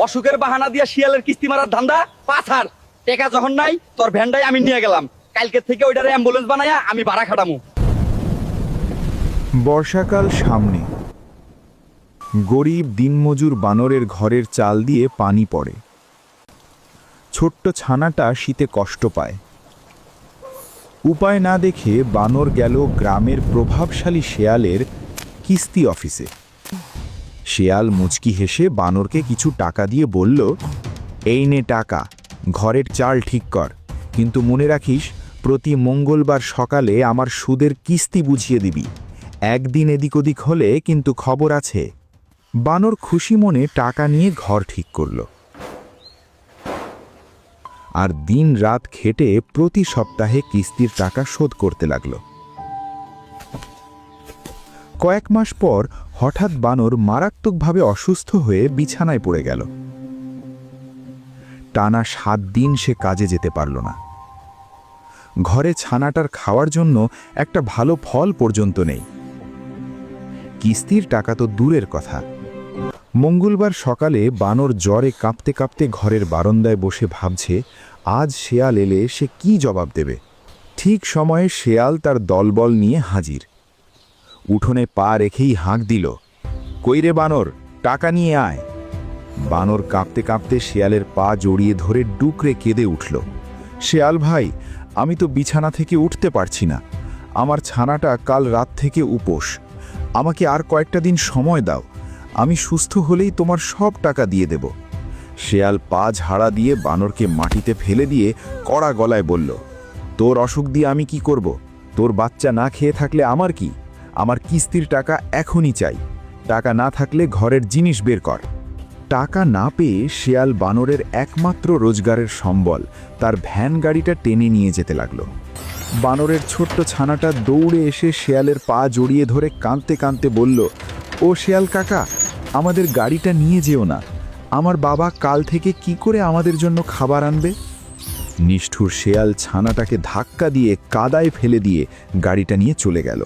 অসুখের বাহানা দিয়া শিয়ালের কিস্তি মারার ধান্দা পাথার। টেকা যখন নাই তোর ভ্যানটাই আমি নিয়ে গেলাম, কালকে থেকে ওইটারে অ্যাম্বুলেন্স বানায়া আমি ভাড়া খাটামু। বর্ষাকাল সামনে। গরিব দিনমজুর বানরের ঘরের চাল দিয়ে পানি পড়ে। ছোট্ট ছানাটা শীতে কষ্ট পায়। উপায় না দেখে বানর গেল গ্রামের প্রভাবশালী শেয়ালের কিস্তি অফিসে। শেয়াল মুচকি হেসে বানরকে কিছু টাকা দিয়ে বলল, এই নে টাকা, ঘরের চাল ঠিক কর, কিন্তু মনে রাখিস প্রতি মঙ্গলবার সকালে আমার সুদের কিস্তি বুঝিয়ে দিবি। একদিন এদিক ওদিক হলে কিন্তু খবর আছে। বানর খুশি মনে টাকা নিয়ে ঘর ঠিক করল আর দিন রাত খেটে প্রতি সপ্তাহে কিস্তির টাকা শোধ করতে লাগল। কয়েক মাস পর হঠাৎ বানর মারাত্মকভাবে অসুস্থ হয়ে বিছানায় পড়ে গেল। টানা 7 দিন সে কাজে যেতে পারল না। ঘরে ছানাটার খাওয়ার জন্য একটা ভালো ফল পর্যন্ত নেই। কিস্তির টাকা তো দূরের কথা। মঙ্গলবার সকালে বানর জ্বরে কাঁপতে কাঁপতে ঘরের বারান্দায় বসে ভাবছে আজ শেয়াল এলে সে কি জবাব দেবে। ঠিক সময়ে শেয়াল তার দলবল নিয়ে হাজির। উঠোনে পা রেখেই হাঁক দিল, কই রে বানর, টাকা নিয়ে আয়। বানর কাঁপতে কাঁপতে শেয়ালের পা জড়িয়ে ধরে ডুকরে কেঁদে উঠল, শেয়াল ভাই, আমি তো বিছানা থেকে উঠতে পারছি না। আমার ছানাটা কাল রাত থেকে উপোস। আমাকে আর কয়েকটা দিন সময় দাও, আমি সুস্থ হলেই তোমার সব টাকা দিয়ে দেব। শেয়াল পা ঝাড়া দিয়ে বানরকে মাটিতে ফেলে দিয়ে কড়া গলায় বলল, তোর অসুখ দিয়ে আমি কি করব? তোর বাচ্চা না খেয়ে থাকলে আমার কি? আমার কিস্তির টাকা এখনই চাই। টাকা না থাকলে ঘরের জিনিস বের কর। টাকা না পেয়ে শেয়াল বানরের একমাত্র রোজগারের সম্বল তার ভ্যান গাড়িটা টেনে নিয়ে যেতে লাগলো। বানরের ছোট্ট ছানাটা দৌড়ে এসে শেয়ালের পা জড়িয়ে ধরে কাঁদতে কাঁদতে বলল, ও শেয়াল কাকা, আমাদের গাড়িটা নিয়ে যেও না। আমার বাবা কাল থেকে কি করে আমাদের জন্য খাবার আনবে? নিষ্ঠুর শেয়াল ছানাটাকে ধাক্কা দিয়ে কাদায় ফেলে দিয়ে গাড়িটা নিয়ে চলে গেল।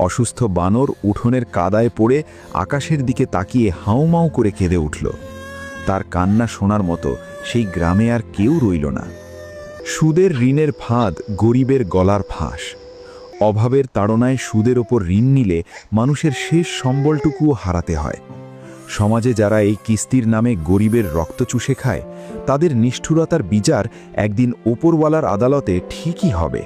অসুস্থ বানর উঠোনের কাদায় পড়ে আকাশের দিকে তাকিয়ে হাউমাউ করে কেঁদে উঠল। তার কান্না শোনার মতো সেই গ্রামে আর কেউ রইল না। সুদের ঋণের ফাঁদ গরিবের গলার ফাঁস। অভাবের তাড়নায় সুদের ওপর ঋণ নিলে মানুষের শেষ সম্বলটুকুও হারাতে হয়। সমাজে যারা এই কিস্তির নামে গরিবের রক্ত চুষে খায়, তাদের নিষ্ঠুরতার বিচার একদিন ওপরওয়ালার আদালতে ঠিকই হবে।